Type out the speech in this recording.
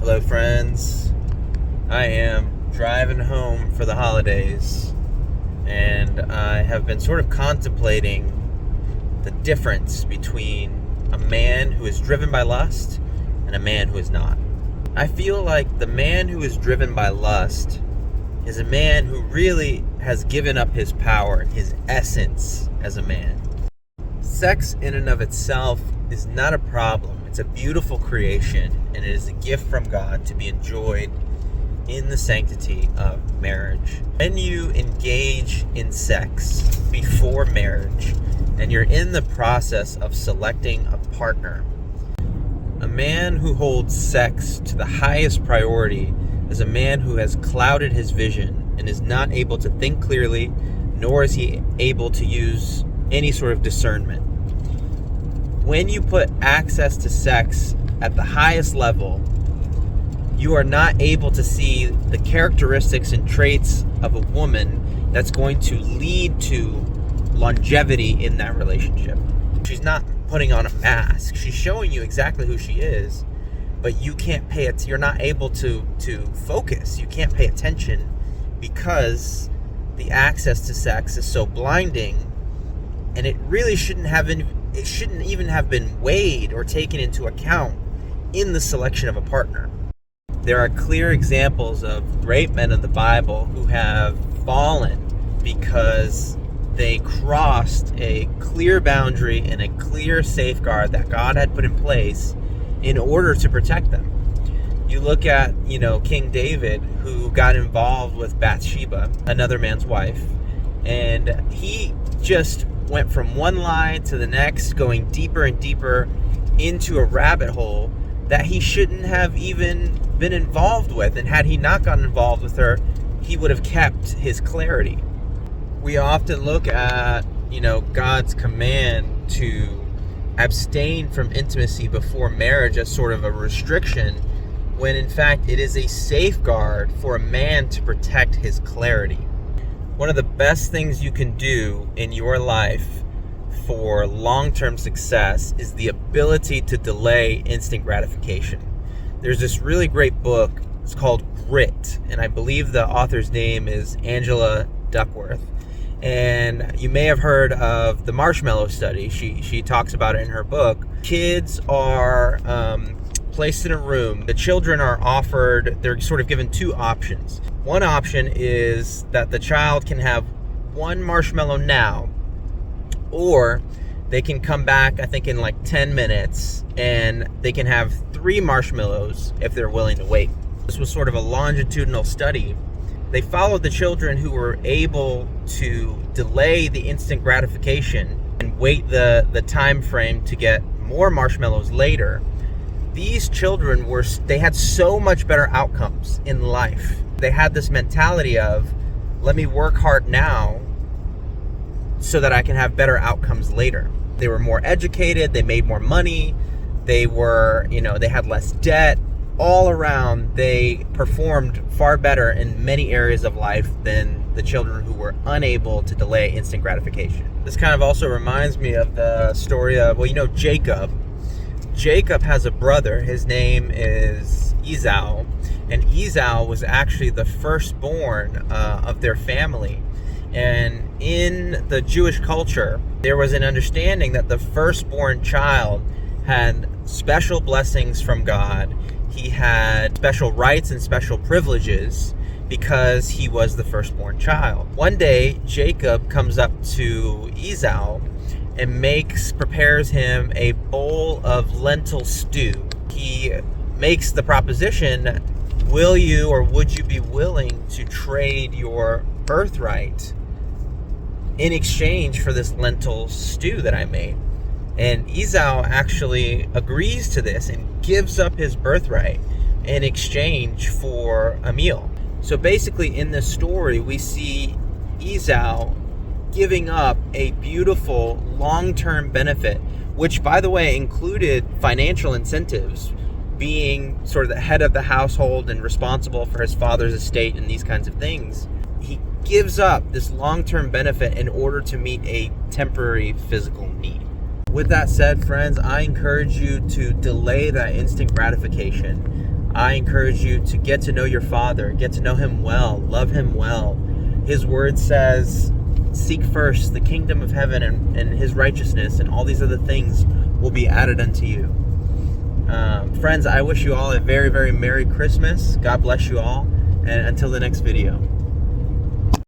Hello, friends. I am driving home for the holidays, and I have been sort of contemplating the difference between a man who is driven by lust and a man who is not. I feel like the man who is driven by lust is a man who really has given up his power, his essence as a man. Sex in and of itself is not a problem. It's a beautiful creation, and it is a gift from God to be enjoyed in the sanctity of marriage. When you engage in sex before marriage, and you're in the process of selecting a partner, a man who holds sex to the highest priority is a man who has clouded his vision and is not able to think clearly, nor is he able to use any sort of discernment. When you put access to sex at the highest level, you are not able to see the characteristics and traits of a woman that's going to lead to longevity in that relationship. She's not putting on a mask. She's showing you exactly who she is, but you can't pay it. You're not able to focus. You can't pay attention because the access to sex is so blinding, and it really shouldn't even have been weighed or taken into account in the selection of a partner. There are clear examples of great men of the Bible who have fallen because they crossed a clear boundary and a clear safeguard that God had put in place in order to protect them. You look at, King David, who got involved with Bathsheba, another man's wife, and he just went from one lie to the next, going deeper and deeper into a rabbit hole that he shouldn't have even been involved with. And had he not gotten involved with her, he would have kept his clarity. We often look at, God's command to abstain from intimacy before marriage as sort of a restriction, when in fact it is a safeguard for a man to protect his clarity. One of the best things you can do in your life for long-term success is the ability to delay instant gratification. There's this really great book. It's called Grit, and I believe the author's name is Angela Duckworth. And you may have heard of the marshmallow study. She talks about it in her book. Kids are placed in a room. The children are offered, they're sort of given two options. One option is that the child can have one marshmallow now, or they can come back, I think, in like 10 minutes, and they can have 3 marshmallows if they're willing to wait. This was sort of a longitudinal study. They followed the children who were able to delay the instant gratification and wait the time frame to get more marshmallows later. These children they had so much better outcomes in life. They had this mentality of, let me work hard now so that I can have better outcomes later. They were more educated, they made more money, they had less debt. All around, they performed far better in many areas of life than the children who were unable to delay instant gratification. This kind of also reminds me of the story of, Jacob. Jacob has a brother. His name is Esau, and Esau was actually the firstborn of their family. And in the Jewish culture, there was an understanding that the firstborn child had special blessings from God. He had special rights and special privileges because he was the firstborn child. One day, Jacob comes up to Esau and prepares him a bowl of lentil stew. He makes the proposition, will you or would you be willing to trade your birthright in exchange for this lentil stew that I made? And Esau actually agrees to this and gives up his birthright in exchange for a meal. So basically in this story, we see Esau giving up a beautiful long-term benefit, which, by the way, included financial incentives, being sort of the head of the household and responsible for his father's estate and these kinds of things. He gives up this long-term benefit in order to meet a temporary physical need. With that said, friends, I encourage you to delay that instant gratification. I encourage you to get to know your Father, get to know Him well, love Him well. His word says, seek first the kingdom of heaven and His righteousness, and all these other things will be added unto you. Friends, I wish you all a very, very Merry Christmas. God bless you all, and until the next video.